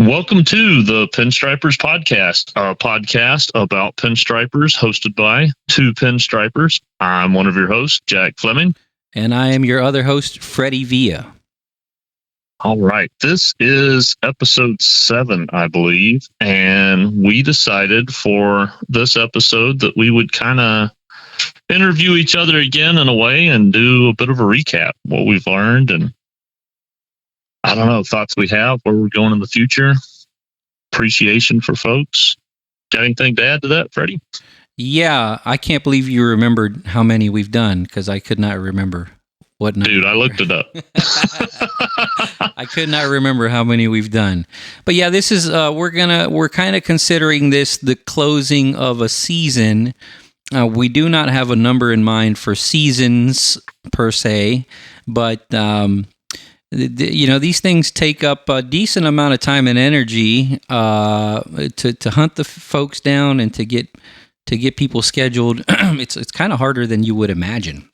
Welcome to the Pinstripers podcast, a podcast about pinstripers hosted by two pinstripers. I'm one of your hosts, Jack Fleming. And I am your other host, Freddie Villa. All right. This is episode 7, I believe. And we decided for this episode that we would kind of interview each other again in a way and do a bit of a recap, what we've learned and I don't know, thoughts we have, where we're going in the future, appreciation for folks. Got anything to add to that, Freddie? Yeah, I can't believe you remembered how many we've done because I could not remember what number. Dude, I looked it up. I could not remember how many we've done. But yeah, this is we're kind of considering this the closing of a season. We do not have a number in mind for seasons per se, but these things take up a decent amount of time and energy to hunt the folks down and to get people scheduled. It's kind of harder than you would imagine.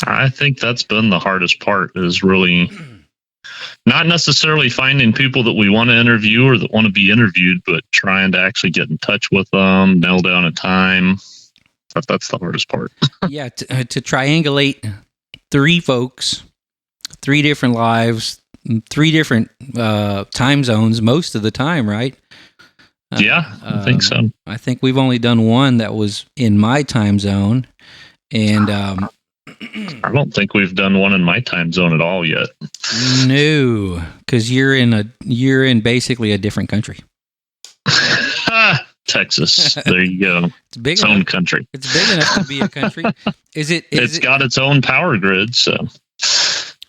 I think that's been the hardest part, is really not necessarily finding people that we want to interview or that want to be interviewed, but trying to actually get in touch with them, nail down a time. That's the hardest part. Yeah, to triangulate 3 folks, 3 different lives, 3 different time zones most of the time, right? Yeah, I think so. I think we've only done one that was in my time zone, and I don't think we've done one in my time zone at all yet. No, because you're in basically a different country. Texas. There you go. It's big its enough, own country. It's big enough to be a country. It's got its own power grid, so.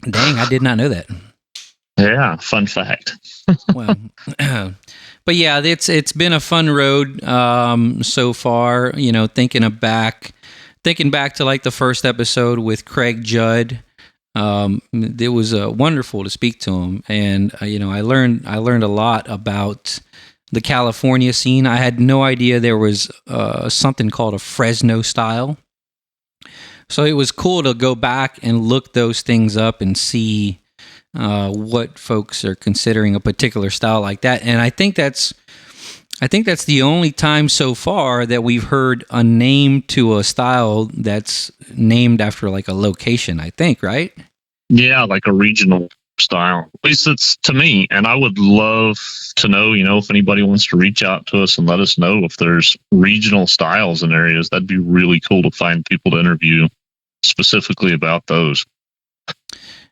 Dang, I did not know that. Yeah, fun fact. Well, but yeah, it's been a fun road so far. Thinking back to like the first episode with Craig Judd. It was wonderful to speak to him, and I learned a lot about the California scene. I had no idea there was something called a Fresno style. So it was cool to go back and look those things up and see what folks are considering a particular style like that. And I think that's the only time so far that we've heard a name to a style that's named after like a location, I think, right? Yeah, like a regional style. At least it's to me. And I would love to know, if anybody wants to reach out to us and let us know if there's regional styles in areas. That'd be really cool to find people to interview specifically about those.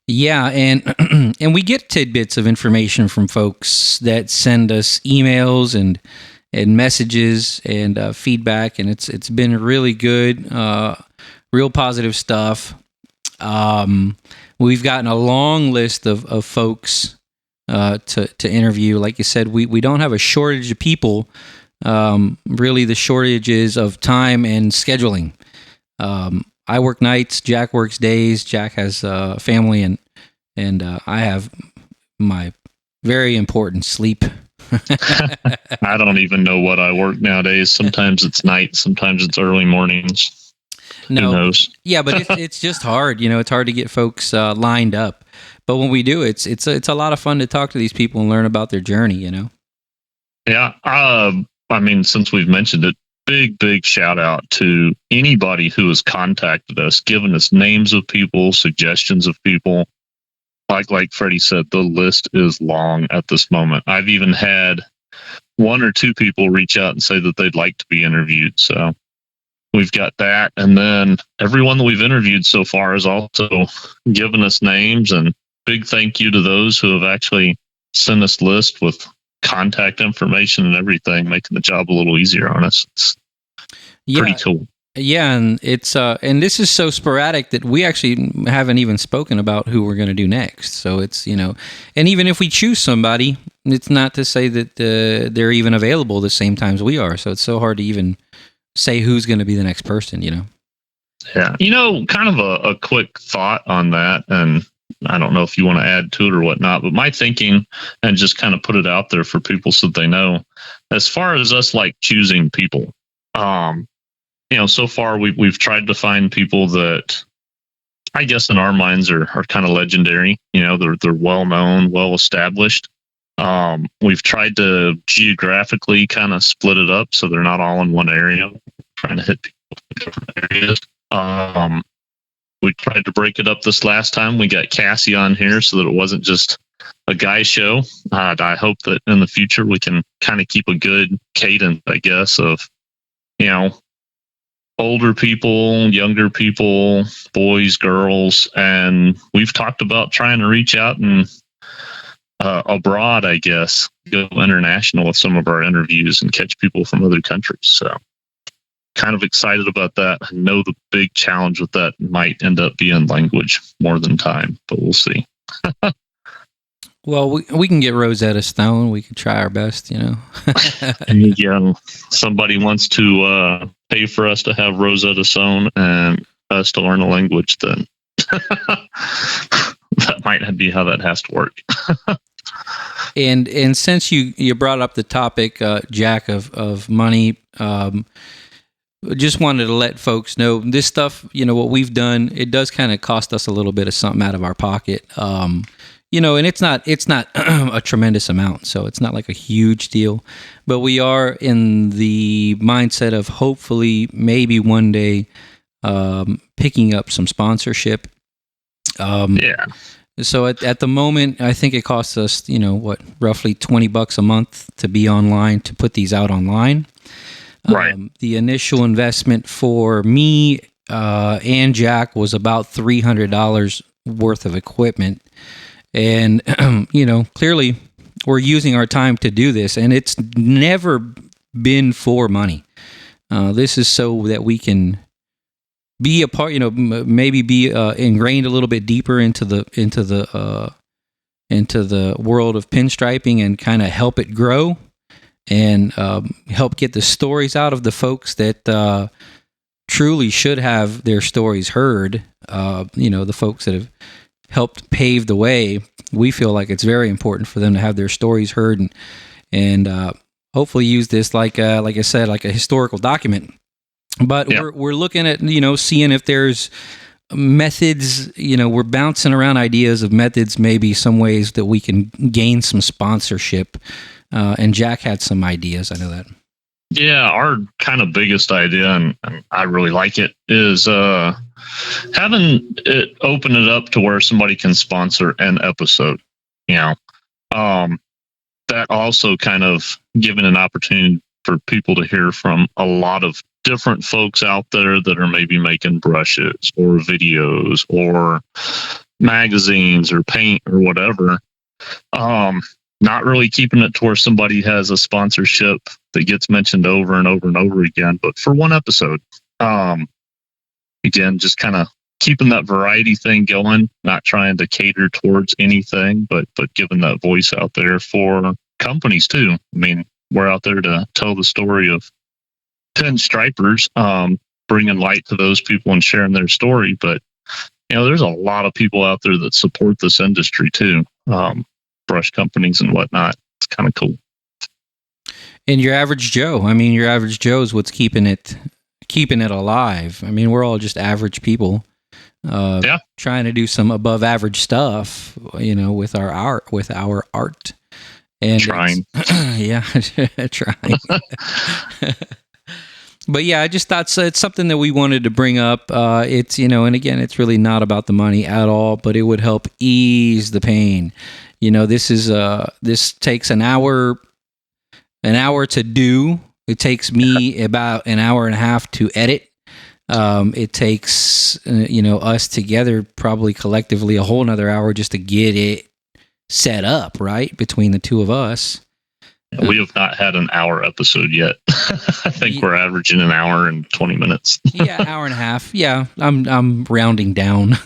Yeah, and and we get tidbits of information from folks that send us emails and messages and feedback, and it's been really good, real positive stuff. We've gotten a long list of folks to interview. Like you said, we don't have a shortage of people. Really, the shortage is of time and scheduling. I work nights, Jack works days. Jack has a family, and I have my very important sleep. I don't even know what I work nowadays. Sometimes it's night, sometimes it's early mornings. No, who knows? Yeah, but it's just hard. It's hard to get folks lined up. But when we do, it's a lot of fun to talk to these people and learn about their journey. Yeah. I mean, since we've mentioned it, big shout out to anybody who has contacted us, given us names of people, suggestions of people. Like Freddie said, the list is long at this moment. I've even had 1 or 2 people reach out and say that they'd like to be interviewed. So we've got that. And then everyone that we've interviewed so far has also given us names, and big thank you to those who have actually sent us lists with contact information and everything, making the job a little easier on us. It's pretty cool. Yeah, and it's and this is so sporadic that we actually haven't even spoken about who we're going to do next. So it's and even if we choose somebody, it's not to say that they're even available the same times we are. So it's so hard to even say who's going to be the next person. Yeah, kind of a quick thought on that, and I don't know if you want to add to it or whatnot, but my thinking, and just kind of put it out there for people so they know, as far as us like choosing people, so far we've tried to find people that I guess in our minds are kind of legendary. They're well known, well established. We've tried to geographically kind of split it up so they're not all in one area, trying to hit people in different areas. We tried to break it up this last time. We got Cassie on here so that it wasn't just a guy show. I hope that in the future we can kind of keep a good cadence, I guess, of, older people, younger people, boys, girls. And we've talked about trying to reach out and abroad, I guess, go international with some of our interviews and catch people from other countries. So kind of excited about that. I know the big challenge with that might end up being language more than time, but we'll see. Well, we can get Rosetta Stone. We can try our best, Yeah, somebody wants to pay for us to have Rosetta Stone and us to learn a language, then that might be how that has to work. And since you brought up the topic, Jack, of money, just wanted to let folks know this stuff, what we've done, it does kind of cost us a little bit of something out of our pocket. And it's not a tremendous amount, so it's not like a huge deal, but we are in the mindset of hopefully maybe one day picking up some sponsorship. Yeah. So at the moment, I think it costs us, roughly $20 a month to be online, to put these out online. Right. The initial investment for me and Jack was about $300 worth of equipment. And, clearly we're using our time to do this, and it's never been for money. This is so that we can be a part, maybe be ingrained a little bit deeper into the world of pinstriping and kind of help it grow and help get the stories out of the folks that truly should have their stories heard. The folks that have helped pave the way. We feel like it's very important for them to have their stories heard and hopefully use this like I said, like a historical document. But yeah. we're looking at, seeing if there's methods, we're bouncing around ideas of methods, maybe some ways that we can gain some sponsorship. And Jack had some ideas. I know that. Yeah, our kind of biggest idea, and I really like it, is having it open it up to where somebody can sponsor an episode. That also kind of giving an opportunity for people to hear from a lot of different folks out there that are maybe making brushes or videos or magazines or paint or whatever. Not really keeping it to where somebody has a sponsorship that gets mentioned over and over and over again, but for one episode. Again, just kind of keeping that variety thing going, not trying to cater towards anything, but giving that voice out there for companies too. I mean, we're out there to tell the story of Pinstripers, bringing light to those people and sharing their story. But, there's a lot of people out there that support this industry too. Brush companies and whatnot. It's kind of cool. And your average Joe, your average Joe is what's keeping it alive. We're all just average people, trying to do some above average stuff, with our art. And trying. Yeah, trying. But yeah, I just thought it's something that we wanted to bring up. It's, and again, it's really not about the money at all, but it would help ease the pain. This takes an hour to do. It takes me about an hour and a half to edit. It takes, us together probably collectively a whole nother hour just to get it set up, right? Between the two of us. We have not had an hour episode yet. I think we're averaging an hour and 20 minutes. Yeah, hour and a half. Yeah, I'm rounding down.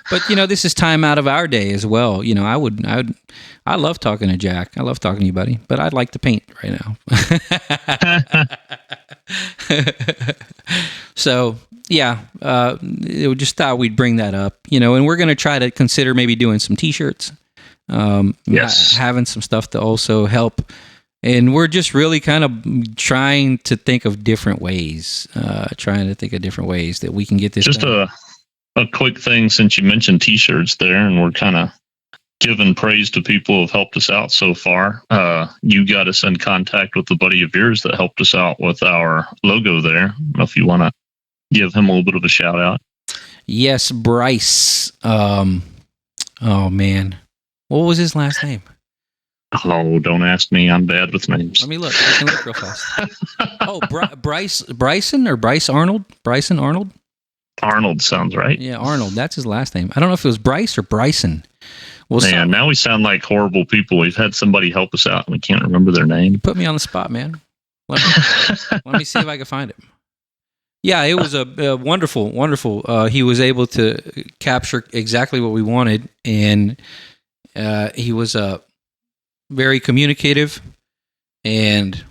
But this is time out of our day as well. I love talking to Jack. I love talking to you, buddy. But I'd like to paint right now. So yeah, it would just thought we'd bring that up. And we're going to try to consider maybe doing some T-shirts. Yes, having some stuff to also help. And we're just really kind of trying to think of different ways. That we can get this just done. A quick thing, since you mentioned T-shirts there, and we're kind of given praise to people who have helped us out so far. You got us in contact with a buddy of yours that helped us out with our logo there. I don't know if you want to give him a little bit of a shout out. Yes, Bryce. Oh man, what was his last name? Oh, don't ask me. I'm bad with names. Let me look. I can look real fast. Oh, Bryson or Bryce Arnold? Bryson Arnold? Arnold sounds right. Yeah, Arnold. That's his last name. I don't know if it was Bryce or Bryson. Well, man, now we sound like horrible people. We've had somebody help us out and we can't remember their name. You put me on the spot, man. Let me see if I can find it. Yeah, it was a wonderful, wonderful. He was able to capture exactly what we wanted, and he was very communicative. And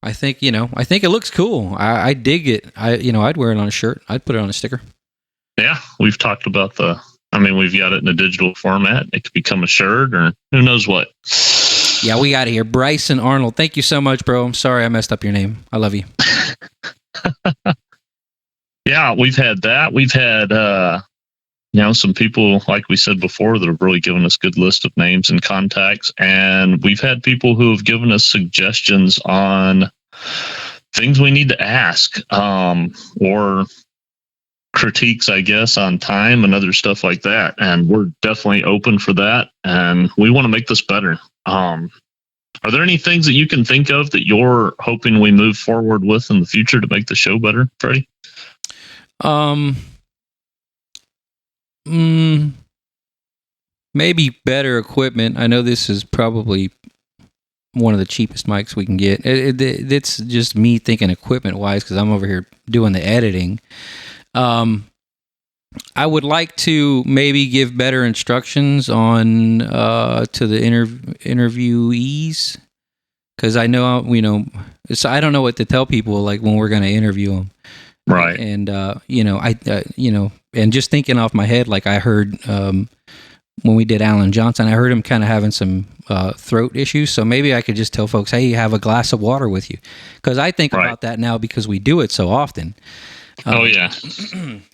I think it looks cool. I dig it. I'd wear it on a shirt. I'd put it on a sticker. Yeah, we've talked about we've got it in a digital format. It could become a shirt or who knows what. Yeah, we got it here. Bryson Arnold. Thank you so much, bro. I'm sorry I messed up your name. I love you. Yeah, we've had that. We've had, some people, like we said before, that have really given us good list of names and contacts. And we've had people who have given us suggestions on things we need to ask, or critiques, I guess, on time and other stuff like that. And we're definitely open for that. And we want to make this better. Are there any things that you can think of that you're hoping we move forward with in the future to make the show better, Freddie? Maybe better equipment. I know this is probably one of the cheapest mics we can get. It's just me thinking equipment wise, because I'm over here doing the editing. I would like to maybe give better instructions on to the interviewees, because I know I don't know what to tell people like when we're going to interview them. Right. And and just thinking off my head, like I heard when we did Alan Johnson, I heard him kind of having some throat issues. So maybe I could just tell folks, hey, have a glass of water with you, because I think about that now because we do it so often. Oh yeah.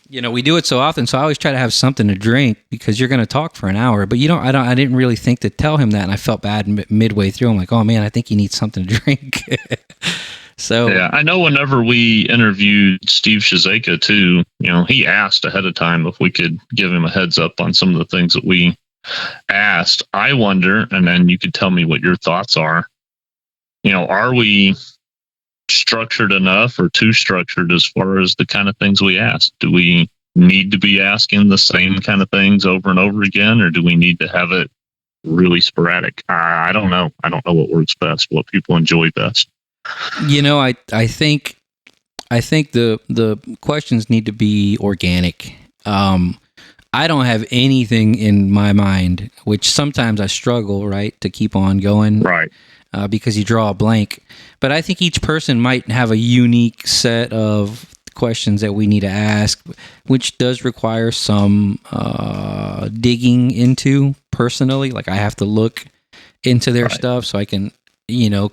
We do it so often, so I always try to have something to drink, because you're going to talk for an hour. But I didn't really think to tell him that, and I felt bad midway through. I'm like, oh man, I think he needs something to drink. So yeah, I know whenever we interviewed Steve Shizeka too, he asked ahead of time if we could give him a heads up on some of the things that we asked. I wonder, and then you could tell me what your thoughts are. Are we structured enough or too structured as far as the kind of things we ask? Do we need to be asking the same kind of things over and over again, or do we need to have it really sporadic? I don't know. I don't know what works best, what people enjoy best. I think the questions need to be organic. I don't have anything in my mind, which sometimes I struggle, right, to keep on going, right, because you draw a blank. But I think each person might have a unique set of questions that we need to ask, which does require some digging into personally. Like I have to look into their stuff so I can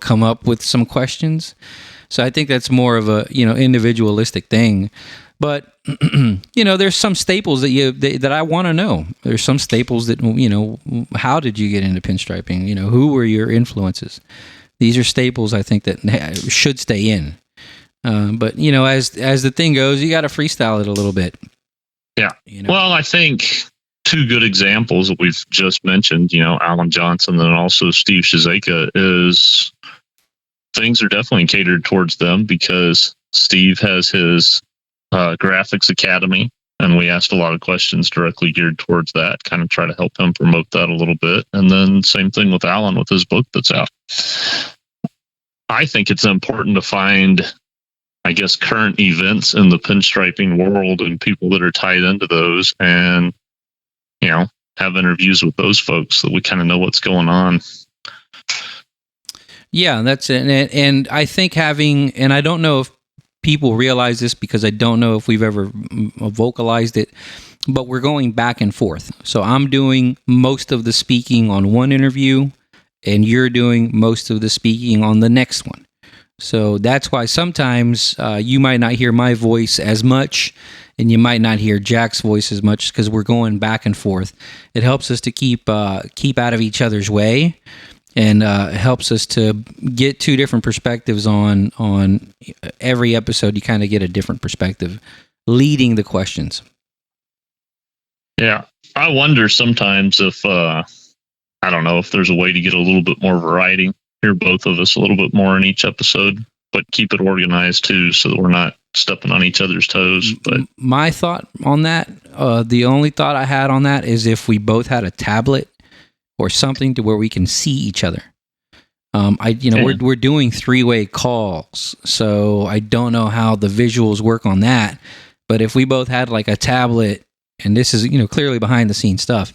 come up with some questions. So I think that's more of a individualistic thing. But there's some staples that I want to know. There's some staples that how did you get into pinstriping? Who were your influences? These are staples I think that should stay in. But as the thing goes, you got to freestyle it a little bit. Yeah. Well, I think two good examples that we've just mentioned, Alan Johnson and also Steve Shizeka, is things are definitely catered towards them, because Steve has his graphics academy, and we asked a lot of questions directly geared towards that, kind of try to help him promote that a little bit. And then same thing with Alan with his book that's out. I think it's important to find, I guess, current events in the pinstriping world and people that are tied into those, and have interviews with those folks so we kind of know what's going on. Yeah, that's it. And I think and I don't know if people realize this, because I don't know if we've ever vocalized it, but we're going back and forth. So I'm doing most of the speaking on one interview, and you're doing most of the speaking on the next one. So that's why sometimes you might not hear my voice as much, and you might not hear Jack's voice as much because we're going back and forth. It helps us to keep out of each other's way, and helps us to get two different perspectives on every episode. You kind of get a different perspective leading the questions. Yeah, I wonder sometimes if I don't know if there's a way to get a little bit more variety. Hear both of us a little bit more in each episode, but keep it organized too, so that we're not stepping on each other's toes. But my thought on that, the only thought I had on that is if we both had a tablet or something to where we can see each other. We're doing 3-way calls, so I don't know how the visuals work on that. But if we both had like a tablet, and this is clearly behind the scenes stuff,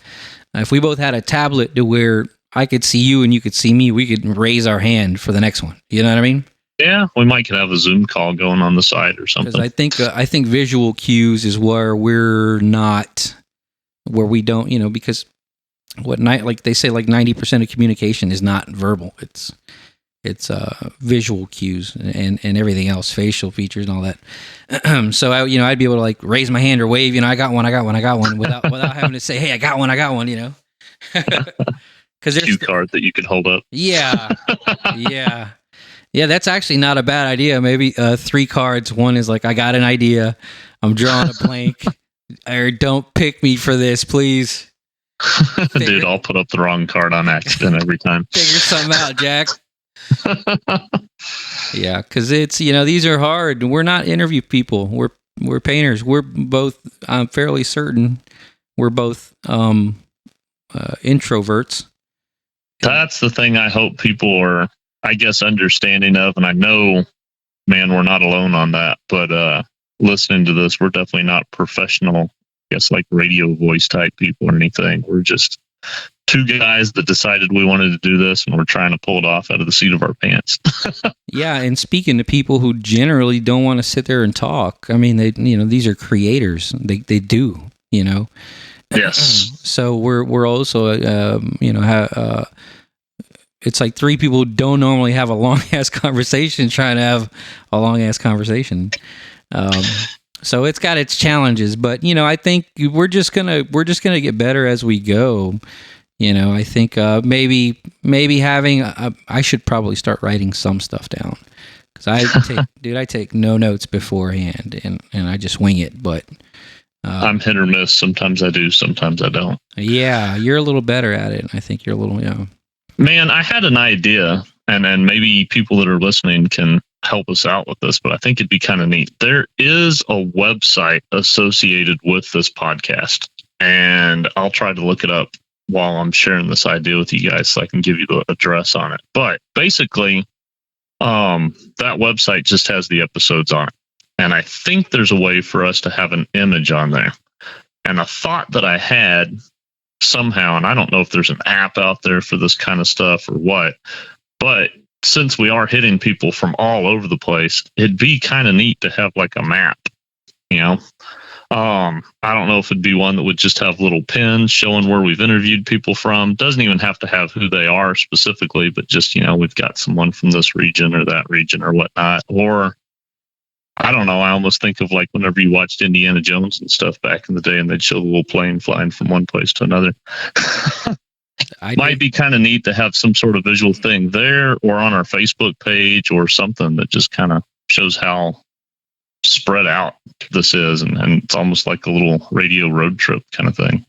if we both had a tablet to where I could see you and you could see me, we could raise our hand for the next one. You know what I mean? Yeah, we might could have a Zoom call going on the side or something. Because I think visual cues is where we don't, because like they say, like 90% of communication is not verbal. It's visual cues and everything else, facial features and all that. So I'd be able to like raise my hand or wave, I got one without having to say, hey, I got one. Because there's cue card that you could hold up. Yeah. That's actually not a bad idea. Maybe 3 cards. One is like, I got an idea. I'm drawing a blank. Or don't pick me for this, please. Dude, I'll put up the wrong card on accident every time. Figure something out, Jack. Yeah, because it's these are hard. We're not interview people. We're painters. We're both. I'm fairly certain we're both introverts. That's the thing I hope people are, I guess, understanding of. And I know, man, we're not alone on that. But listening to this, we're definitely not professional, I guess, like radio voice type people or anything. We're just 2 guys that decided we wanted to do this, and we're trying to pull it off out of the seat of our pants. Yeah, and speaking to people who generally don't want to sit there and talk. I mean, these are creators. They do, Yes. So we're also it's like 3 people who don't normally have a long ass conversation trying to have a long ass conversation. So it's got its challenges, but I think we're just gonna get better as we go. I think maybe having I should probably start writing some stuff down, because I take no notes beforehand and I just wing it. But I'm hit or miss. Sometimes I do, sometimes I don't. Yeah, you're a little better at it. I think you're a little Man, I had an idea, and maybe people that are listening can help us out with this, but I think it'd be kind of neat. There is a website associated with this podcast, and I'll try to look it up while I'm sharing this idea with you guys so I can give you the address on it. But basically, that website just has the episodes on it. And I think there's a way for us to have an image on there. And a thought that I had somehow, and I don't know if there's an app out there for this kind of stuff or what, but since we are hitting people from all over the place, it'd be kind of neat to have like a map, I don't know if it'd be one that would just have little pins showing where we've interviewed people from. Doesn't even have to have who they are specifically, but just, we've got someone from this region or that region or whatnot. Or I don't know. I almost think of like whenever you watched Indiana Jones and stuff back in the day, and they'd show the little plane flying from one place to another. Might be kind of neat to have some sort of visual thing there or on our Facebook page or something that just kind of shows how spread out this is. And it's almost like a little radio road trip kind of thing.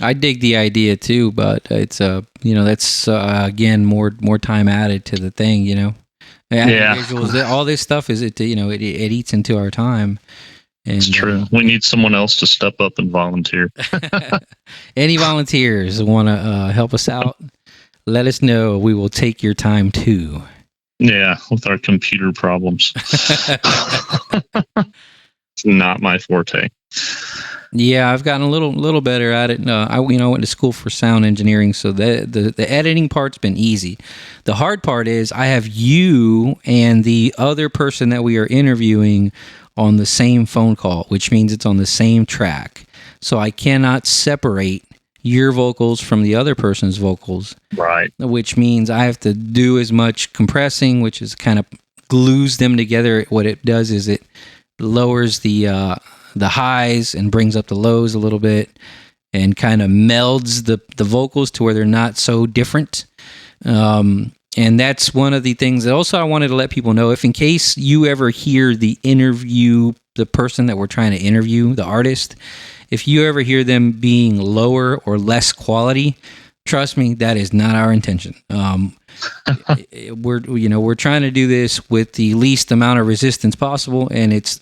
I dig the idea too, but it's, that's again, more time added to the thing, Yeah. Visuals, all this stuff it eats into our time. And, it's true. We need someone else to step up and volunteer. Any volunteers want to help us out? Let us know. We will take your time too. Yeah, with our computer problems. It's not my forte. Yeah, I've gotten a little better at it. I went to school for sound engineering, so the editing part's been easy. The hard part is I have you and the other person that we are interviewing on the same phone call, which means it's on the same track. So I cannot separate your vocals from the other person's vocals. Right. Which means I have to do as much compressing, which is kind of glues them together. What it does is it lowers the highs and brings up the lows a little bit, and kind of melds the vocals to where they're not so different. And that's one of the things that also I wanted to let people know, if in case you ever hear the person that we're trying to interview, the artist, if you ever hear them being lower or less quality, trust me, that is not our intention. We're trying to do this with the least amount of resistance possible, and it's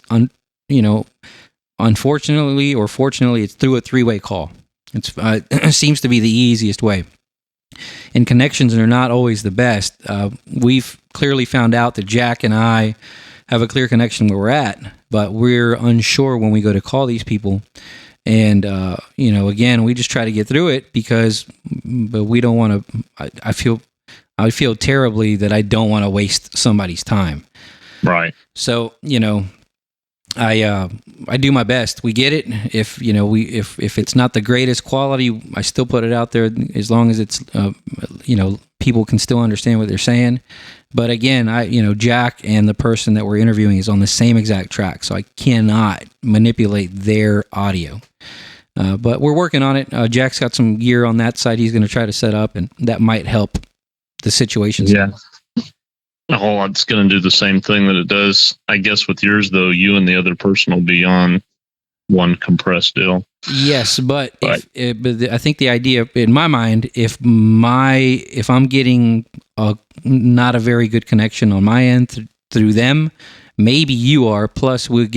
unfortunately or fortunately, it's through a three-way call. It seems to be the easiest way. And connections are not always the best. We've clearly found out that Jack and I have a clear connection where we're at, but we're unsure when we go to call these people. And, again, we just try to get through it but we don't want to, I feel terribly that I don't want to waste somebody's time. Right. So, I do my best. We get it. If it's not the greatest quality, I still put it out there as long as it's people can still understand what they're saying. But again, Jack and the person that we're interviewing is on the same exact track, so I cannot manipulate their audio. But we're working on it. Jack's got some gear on that side he's going to try to set up, and that might help the situation. Yeah. Oh, it's going to do the same thing that it does. I guess with yours, though, you and the other person will be on one compressed deal. Yes, but I think the idea in my mind, if I'm getting not a very good connection on my end through them, maybe you are. Plus, we'll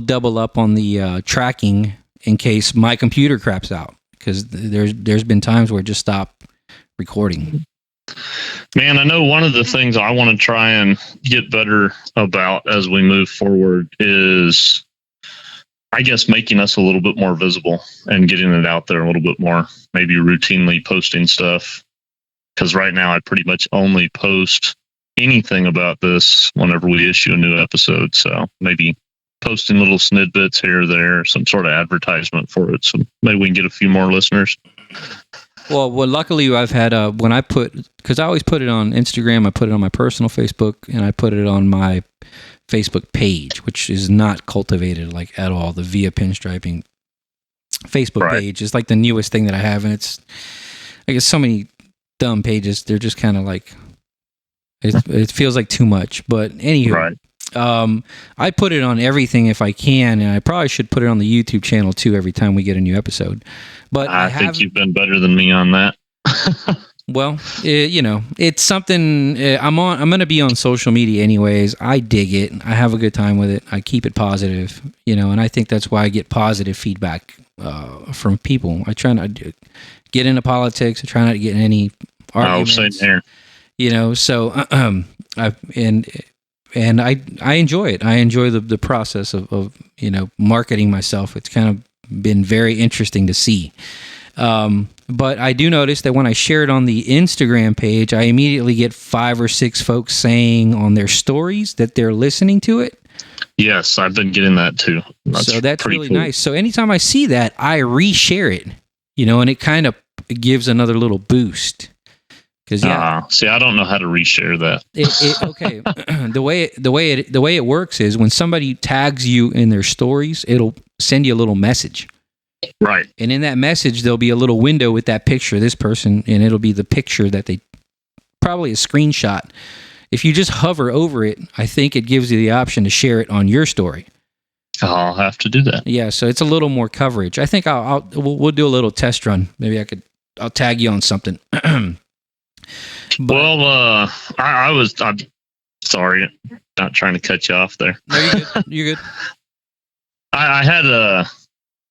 double up on the tracking in case my computer craps out, because there's been times where it just stopped recording. Man, I know one of the things I want to try and get better about as we move forward is, I guess, making us a little bit more visible and getting it out there a little bit more, maybe routinely posting stuff. Because right now I pretty much only post anything about this whenever we issue a new episode. So maybe posting little snippets here or there, some sort of advertisement for it. So maybe we can get a few more listeners. Well, luckily I've had because I always put it on Instagram, I put it on my personal Facebook, and I put it on my Facebook page, which is not cultivated like at all. The Via Pinstriping Facebook page is like the newest thing that I have, and it's, I guess, so many dumb pages. They're just kind of like, it feels like too much. But anywho, I put it on everything if I can, and I probably should put it on the YouTube channel too every time we get a new episode. But I think you've been better than me on that. Well, it's something I'm going to be on social media anyways. I dig it. I have a good time with it. I keep it positive, and I think that's why I get positive feedback from people. I try not to get into politics. I try not to get in any arguments. Oh, same here. So I enjoy it. I enjoy the process of marketing myself. It's kind of been very interesting to see. But I do notice that when I share it on the Instagram page, I immediately get 5 or 6 folks saying on their stories that they're listening to it. Yes, I've been getting that too. That's really cool. Nice. So anytime I see that, I reshare it, and it kind of gives another little boost. See, I don't know how to reshare that. Okay, the way it works is when somebody tags you in their stories, it'll send you a little message. Right. And in that message, there'll be a little window with that picture of this person, and it'll be the picture that they, probably a screenshot. If you just hover over it, I think it gives you the option to share it on your story. I'll have to do that. Yeah, so it's a little more coverage. I think we'll do a little test run. Maybe I'll tag you on something. I'm sorry, not trying to cut you off there. No, you're good. You're good.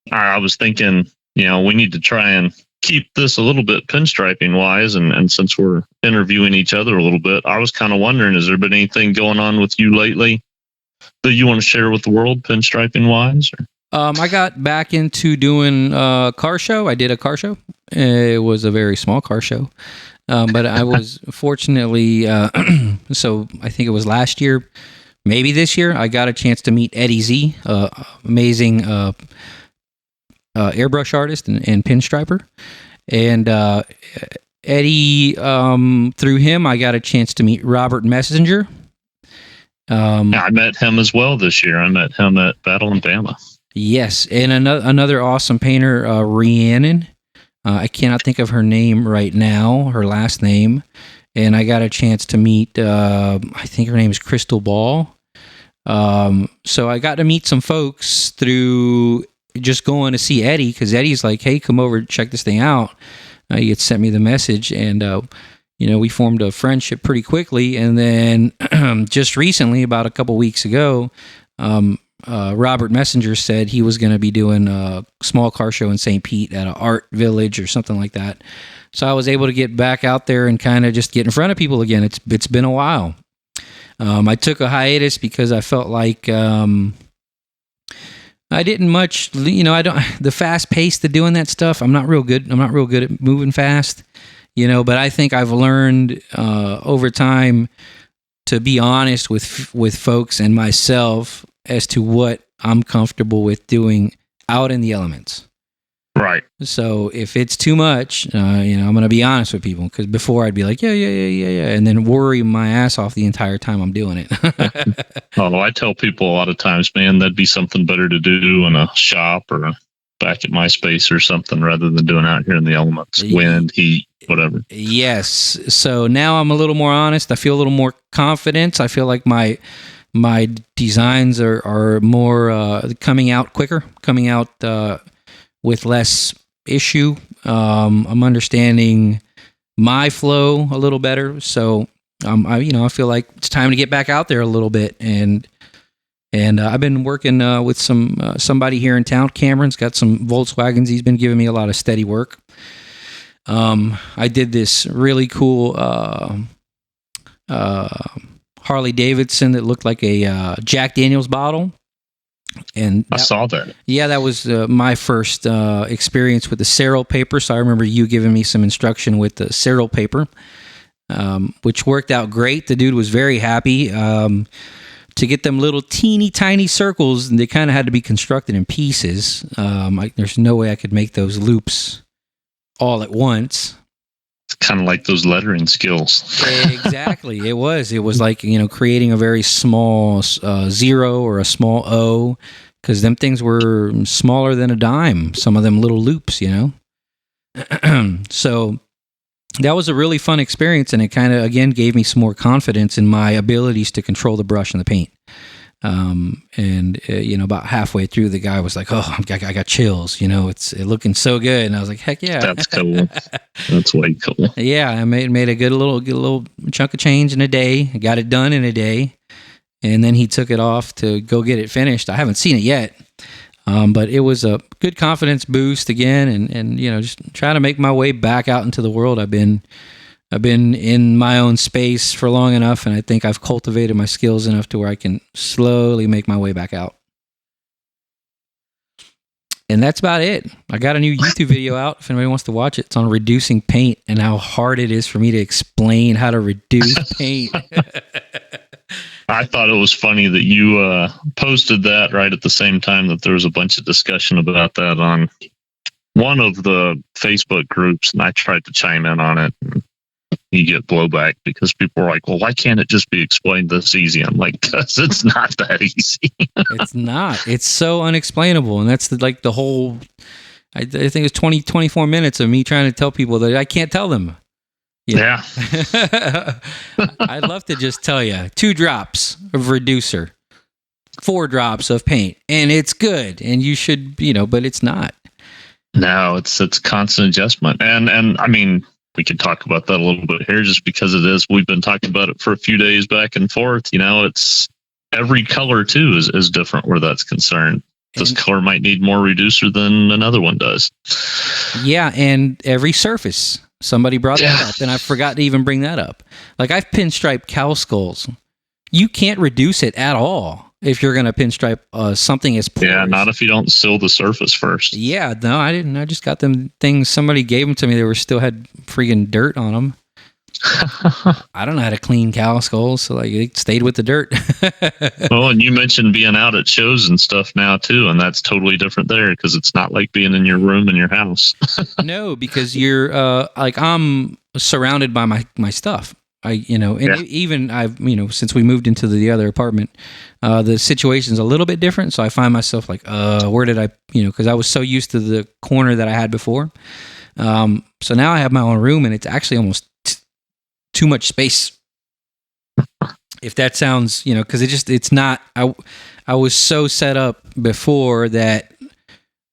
I was thinking, we need to try and keep this a little bit pinstriping wise. And since we're interviewing each other a little bit, I was kind of wondering, has there been anything going on with you lately that you want to share with the world pinstriping wise? I got back into doing a car show. I did a car show. It was a very small car show. But I was fortunately, so I think it was last year, maybe this year, I got a chance to meet Eddie Z, amazing airbrush artist and pinstriper. And Eddie, through him, I got a chance to meet Robert Messenger, Yeah, I met him as well this year. I met him at Battle in Bama. Yes, and another awesome painter, Rhiannon. I cannot think of her name right now, her last name. And I got a chance to meet, I think her name is Crystal Ball. So I got to meet some folks through just going to see Eddie, because Eddie's like, hey, come over, check this thing out. He had sent me the message, and we formed a friendship pretty quickly. And then just recently, about a couple weeks ago, Robert Messenger said he was going to be doing a small car show in St. Pete at an art village or something like that. So I was able to get back out there and kind of just get in front of people again. It's been a while. I took a hiatus because I felt like I didn't much, the fast pace to doing that stuff. I'm not real good at moving fast, but I think I've learned over time to be honest with folks and myself as to what I'm comfortable with doing out in the elements. Right. So if it's too much, I'm going to be honest with people, because before I'd be like, yeah, and then worry my ass off the entire time I'm doing it. I tell people a lot of times, man, that'd be something better to do in a shop or back at my space or something, rather than doing out here in the elements, wind, heat, whatever. Yes. So now I'm a little more honest. I feel a little more confident. I feel like my designs are more coming out quicker, coming out with less issue. I'm understanding my flow a little better. So I feel like it's time to get back out there a little bit. And I've been working with somebody here in town. Cameron's got some Volkswagens. He's been giving me a lot of steady work. I did this really cool Harley Davidson that looked like a Jack Daniels bottle. And I saw that. Yeah, that was my first experience with the Ceril paper. So I remember you giving me some instruction with the Ceril paper, which worked out great. The dude was very happy. To get them little teeny tiny circles, they kind of had to be constructed in pieces. There's no way I could make those loops all at once. It's kind of like those lettering skills. Exactly. It was like, creating a very small zero or a small O, because them things were smaller than a dime, some of them little loops, So that was a really fun experience, and it kind of, again, gave me some more confidence in my abilities to control the brush and the paint. About halfway through, the guy was like, "Oh, I got chills. It's looking so good." And I was like, "Heck yeah, that's cool. That's way cool." Yeah, I made a good little chunk of change in a day. I got it done in a day, and then he took it off to go get it finished. I haven't seen it yet, but it was a good confidence boost again, and just trying to make my way back out into the world. I've been in my own space for long enough, and I think I've cultivated my skills enough to where I can slowly make my way back out. And that's about it. I got a new YouTube video out. If anybody wants to watch it, it's on reducing paint and how hard it is for me to explain how to reduce paint. I thought it was funny that you posted that right at the same time that there was a bunch of discussion about that on one of the Facebook groups, and I tried to chime in on it. You get blowback because people are like, well, why can't it just be explained this easy? I'm like, because it's not that easy. It's not. It's so unexplainable. And that's the whole, I think it's 24 minutes of me trying to tell people that I can't tell them. Yeah. I'd love to just tell you 2 drops of reducer, 4 drops of paint, and it's good. And you should, but it's not. No, it's constant adjustment. And I mean, we could talk about that a little bit here just because it is. We've been talking about it for a few days back and forth. It's every color too is different where that's concerned. This color might need more reducer than another one does. Yeah, and every surface. Somebody brought that up, and I forgot to even bring that up. Like, I've pinstriped cow skulls. You can't reduce it at all if you're going to pinstripe something as porous. Yeah, not if you don't seal the surface first. Yeah, no, I didn't. I just got them things. Somebody gave them to me. They still had freaking dirt on them. I don't know how to clean cow skulls, so it stayed with the dirt. Well, and you mentioned being out at shows and stuff now too, and that's totally different there because it's not like being in your room in your house. No, because you're I'm surrounded by my stuff. Even I've, since we moved into the other apartment, the situation's a little bit different. So I find myself like, where did I, because I was so used to the corner that I had before. So now I have my own room, and it's actually almost too much space. If that sounds, because it's not, I was so set up before that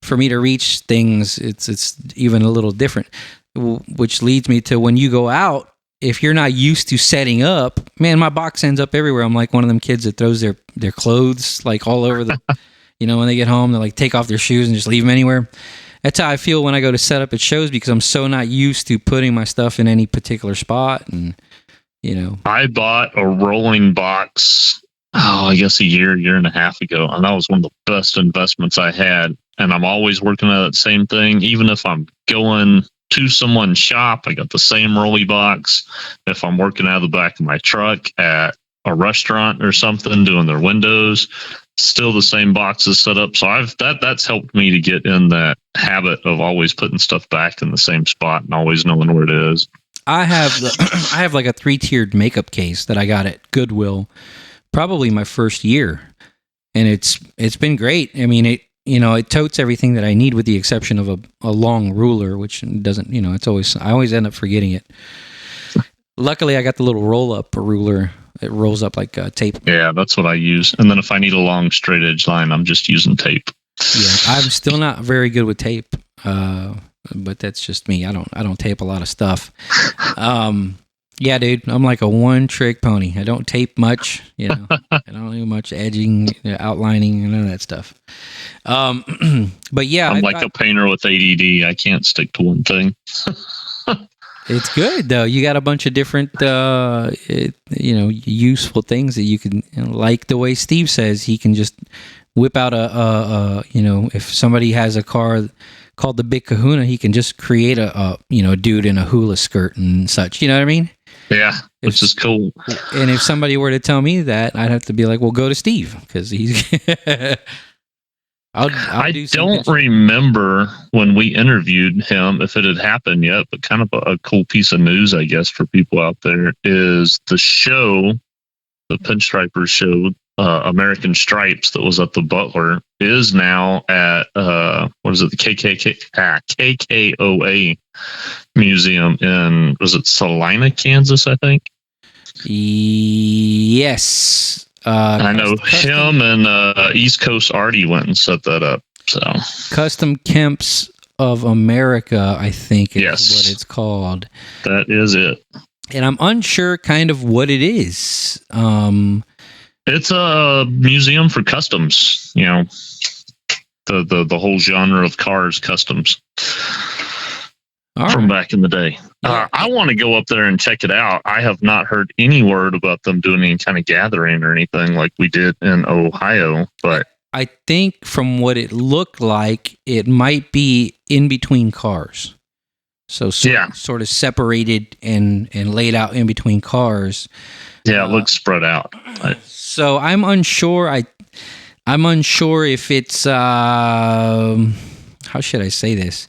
for me to reach things, it's even a little different, which leads me to when you go out, if you're not used to setting up, man, my box ends up everywhere. I'm like one of them kids that throws their clothes like all over the, when they get home, they like take off their shoes and just leave them anywhere. That's how I feel when I go to set up at shows, because I'm so not used to putting my stuff in any particular spot. And, I bought a rolling box, I guess a year and a half ago. And that was one of the best investments I had. And I'm always working on that same thing. Even if I'm going to someone's shop, I got the same rolly box. If I'm working out of the back of my truck at a restaurant or something, doing their windows, still the same boxes set up. So that's helped me to get in that habit of always putting stuff back in the same spot and always knowing where it is. I have like a 3-tiered makeup case that I got at Goodwill, probably my first year, and it's been great. I mean, it totes everything that I need with the exception of a long ruler, which doesn't, I always end up forgetting it. Luckily, I got the little roll-up ruler. It rolls up like tape. Yeah, that's what I use. And then if I need a long straight edge line, I'm just using tape. Yeah, I'm still not very good with tape, but that's just me. I don't tape a lot of stuff. Yeah, dude, I'm like a one-trick pony. I don't tape much, I don't do much edging, outlining, none of that stuff. But yeah, I'm like a painter with ADD. I can't stick to one thing. It's good though. You got a bunch of different, useful things that you can, like the way Steve says, he can just whip out if somebody has a car called the Big Kahuna, he can just create a dude in a hula skirt and such. You know what I mean? Yeah, which is cool. And if somebody were to tell me that, I'd have to be like, well, go to Steve, because he's. I don't remember when we interviewed him if it had happened yet, but kind of a cool piece of news, I guess, for people out there is the show, the Pinstripers show, American Stripes, that was at the Butler, is now at the KKOA Museum in, was it Salina, Kansas, I think? Yes. I know him and East Coast Artie went and set that up. So Custom Kemps of America, I think is what it's called. That is it. And I'm unsure kind of what it is. It's a museum for customs, the whole genre of cars customs from back in the day. Yeah. I want to go up there and check it out. I have not heard any word about them doing any kind of gathering or anything like we did in Ohio, but I think from what it looked like, it might be in between cars. So sort of separated and laid out in between cars. Yeah, it looks spread out. So I'm unsure. I'm unsure if it's how should I say this?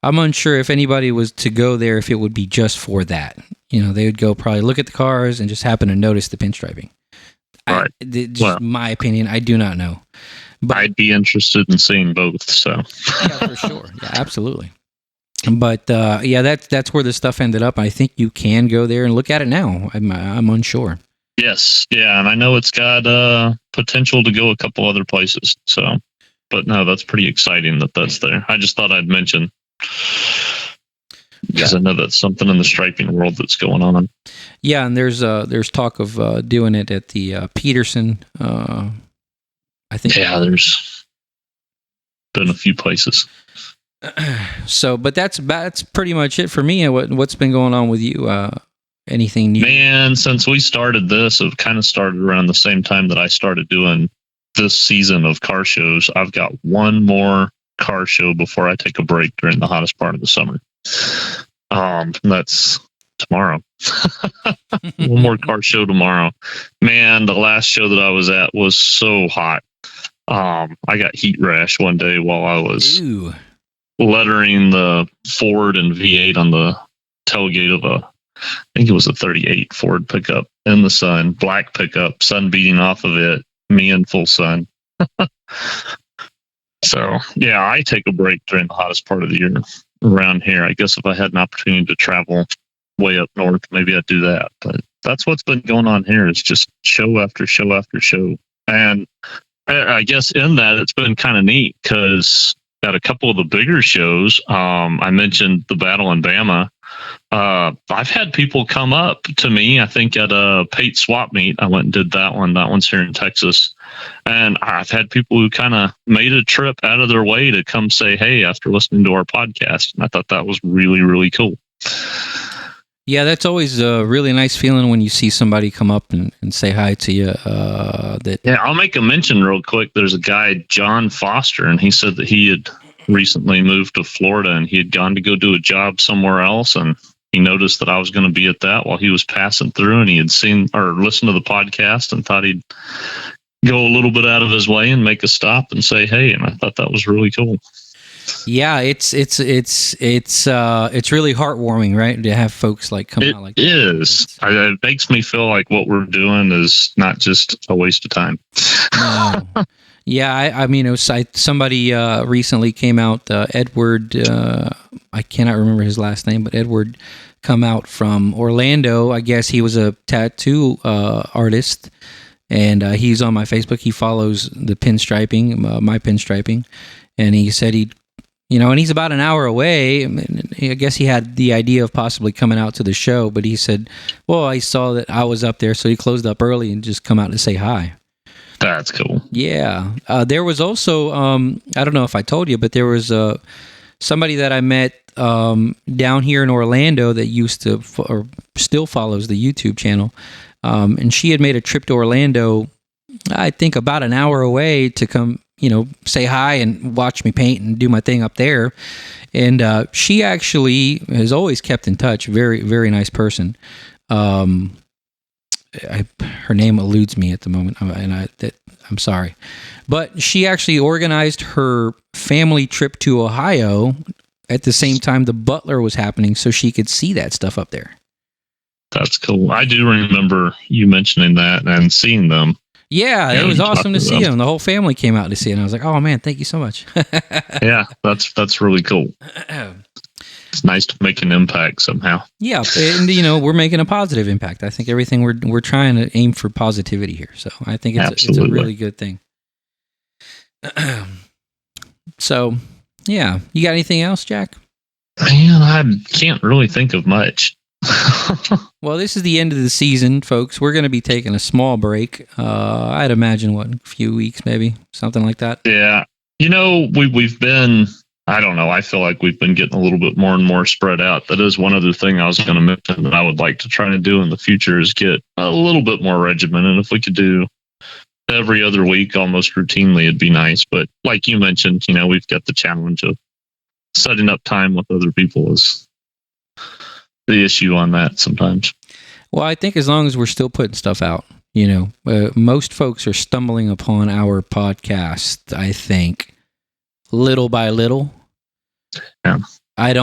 I'm unsure if anybody was to go there, if it would be just for that. They would go probably look at the cars and just happen to notice the pinstriping. Right. My opinion. I do not know. But I'd be interested in seeing both. So yeah, for sure. Yeah, absolutely. But that's where the stuff ended up. I think you can go there and look at it now. I'm unsure. Yes, yeah, and I know it's got potential to go a couple other places. So, but no, that's pretty exciting that's there. I just thought I'd mention, because I know that's something in the striping world that's going on. Yeah, and there's talk of doing it at the Peterson. I think. Yeah, there's been a few places. So, but that's pretty much it for me. What's been going on with you? Anything new? Man, since we started this, it kind of started around the same time that I started doing this season of car shows. I've got one more car show before I take a break during the hottest part of the summer. That's tomorrow. One more car show tomorrow. Man, the last show that I was at was so hot. I got heat rash one day while I was lettering the Ford and V8 on the tailgate of a I think it was a 38 Ford pickup in the sun, black pickup, sun beating off of it, me in full sun. So, yeah, I take a break during the hottest part of the year around here. I guess if I had an opportunity to travel way up north, maybe I'd do that. But that's what's been going on here is just show after show after show. And I guess in that, it's been kind of neat because at a couple of the bigger shows, I mentioned the Battle in Bama. I've had people come up to me, I think at a Pate Swap Meet. I went and did that one. That one's here in Texas. And I've had people who kind of made a trip out of their way to come say, hey, after listening to our podcast. And I thought that was really, really cool. Yeah, that's always a really nice feeling when you see somebody come up and say hi to you. Yeah, I'll make a mention real quick. There's a guy, John Foster, and he said that he had recently moved to Florida and he had gone to go do a job somewhere else. And he noticed that I was going to be at that while he was passing through, and he had seen or listened to the podcast and thought he'd go a little bit out of his way and make a stop and say, hey, and I thought that was really cool. Yeah, it's really heartwarming, right? To have folks like come out like that. It is. It makes me feel like what we're doing is not just a waste of time. No. Yeah, I mean, it was somebody recently came out. Edward, I cannot remember his last name, but Edward come out from Orlando. I guess he was a tattoo artist, and he's on my Facebook. He follows the pinstriping, my pinstriping, and he said he'd. And he's about an hour away. I guess he had the idea of possibly coming out to the show, but he said, well, I saw that I was up there, so he closed up early and just come out to say hi. That's cool. Yeah. There was also, I don't know if I told you, but there was somebody that I met down here in Orlando that used to, or still follows the YouTube channel. And she had made a trip to Orlando, I think about an hour away to come, say hi and watch me paint and do my thing up there. And she actually has always kept in touch. Very, very nice person. Her name eludes me at the moment, and I'm sorry. But she actually organized her family trip to Ohio at the same time the Butler was happening so she could see that stuff up there. That's cool. I do remember you mentioning that and seeing them. Yeah, it was awesome to see them. The whole family came out to see it, and I was like, oh, man, thank you so much. Yeah, that's really cool. It's nice to make an impact somehow. Yeah, and we're making a positive impact. I think everything we're trying to aim for positivity here. So I think it's a really good thing. So, yeah. You got anything else, Jack? Man, I can't really think of much. Well, this is the end of the season, folks. We're going to be taking a small break. I'd imagine, a few weeks, maybe, something like that. Yeah. We've been, I don't know, I feel like we've been getting a little bit more and more spread out. That is one other thing I was going to mention that I would like to try to do in the future is get a little bit more regimented. If we could do every other week almost routinely, it'd be nice. But like you mentioned, we've got the challenge of setting up time with other people is the issue on that sometimes. Well, I think as long as we're still putting stuff out, most folks are stumbling upon our podcast, I think, little by little. Yeah.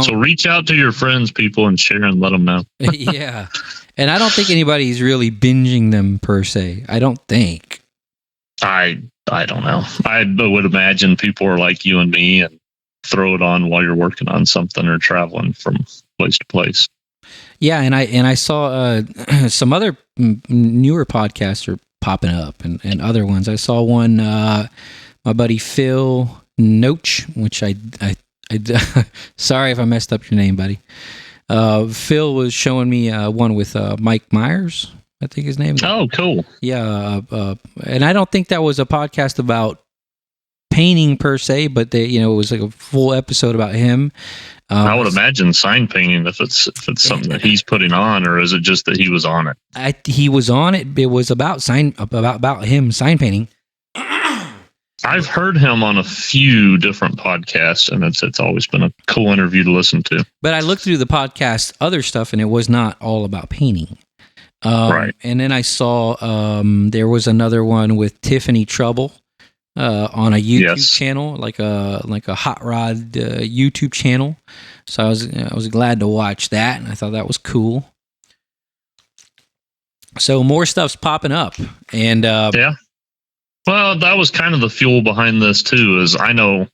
So reach out to your friends, people, and share and let them know. Yeah. And I don't think anybody's really binging them per se. I don't think. I don't know. I would imagine people are like you and me and throw it on while you're working on something or traveling from place to place. Yeah, and I saw some other newer podcasts are popping up and other ones. I saw one, my buddy Phil Noach, which I sorry if I messed up your name, buddy. Phil was showing me one with Mike Myers, I think his name is. Oh, cool. Yeah, and I don't think that was a podcast about painting per se, but it was like a full episode about him. I would imagine sign painting if it's something that he's putting on, or is it just that he was on it? He was on it. It was about him sign painting. I've heard him on a few different podcasts, and it's always been a cool interview to listen to. But I looked through the podcast other stuff, and it was not all about painting. Right. And then I saw there was another one with Tiffany Trouble. On a YouTube channel, like a hot rod YouTube channel. So I was glad to watch that, and I thought that was cool. So more stuff's popping up, and yeah. Well, that was kind of the fuel behind this too. Is I know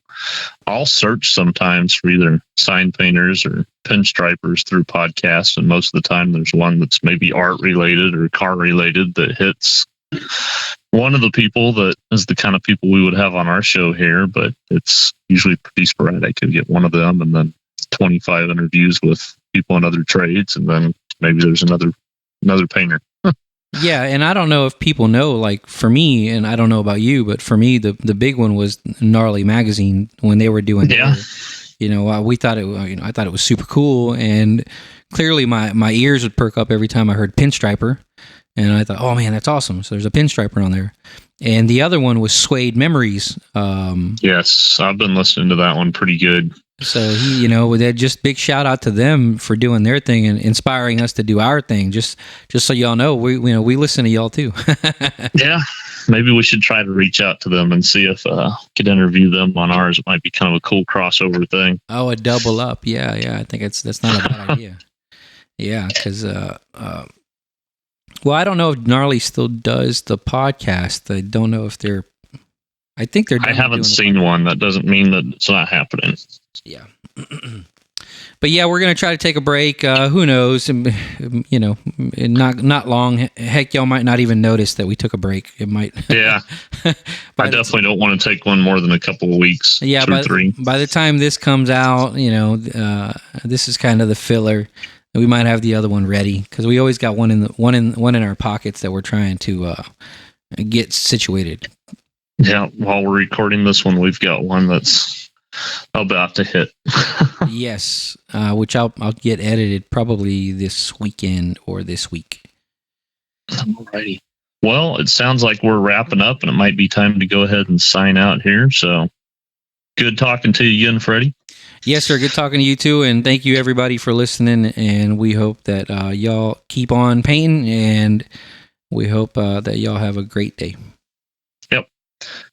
I'll search sometimes for either sign painters or pinstripers through podcasts, and most of the time there's one that's maybe art related or car related that hits one of the people that is the kind of people we would have on our show here, but it's usually pretty sporadic. You get one of them and then 25 interviews with people in other trades, and then maybe there's another painter. Yeah, and I don't know if people know, like for me, and I don't know about you, but for me, the big one was Gnarly Magazine when they were doing yeah. We thought I thought it was super cool, and clearly my ears would perk up every time I heard Pinstriper, and I thought, oh man, that's awesome. So there's a Pinstriper on there. And the other one was Suede Memories. Yes, I've been listening to that one pretty good. So that just big shout out to them for doing their thing and inspiring us to do our thing. Just so y'all know, we listen to y'all too. Yeah, maybe we should try to reach out to them and see if could interview them on ours. It might be kind of a cool crossover thing. Oh, a double up. Yeah. I think that's not a bad idea. Yeah, because well, I don't know if Gnarly still does the podcast. I don't know if they're. I think they're. I haven't seen one. That doesn't mean that it's not happening. Yeah. But yeah, we're gonna try to take a break. Who knows? Not long. Heck, y'all might not even notice that we took a break. It might. Yeah. I definitely don't want to take one more than a couple of weeks. Yeah, by the time this comes out, this is kind of the filler. We might have the other one ready because we always got one in our pockets that we're trying to get situated. Yeah, while we're recording this one, we've got one that's about to hit. Yes, which I'll get edited probably this weekend or this week. Alrighty. Well, it sounds like we're wrapping up, and it might be time to go ahead and sign out here. So, good talking to you again, Freddie. Yes, sir. Good talking to you too, and thank you everybody for listening. And we hope that y'all keep on painting, and we hope that y'all have a great day. Yep.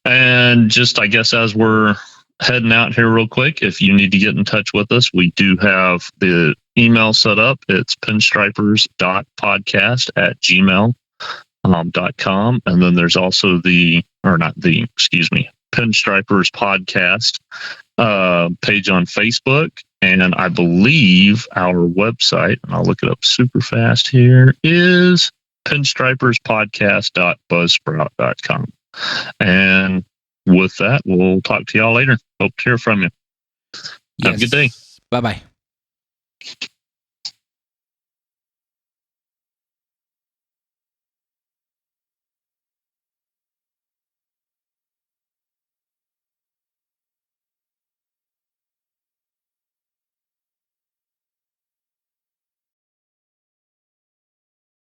And just, I guess, as we're heading out here real quick, if you need to get in touch with us, we do have the email set up. It's pinstripers.podcast@gmail.com. And then there's also Pinstripers podcast page on Facebook. And I believe our website, and I'll look it up super fast here, is pinstriperspodcast.buzzsprout.com. And with that, we'll talk to y'all later. Hope to hear from you. Have a good day. Bye-bye.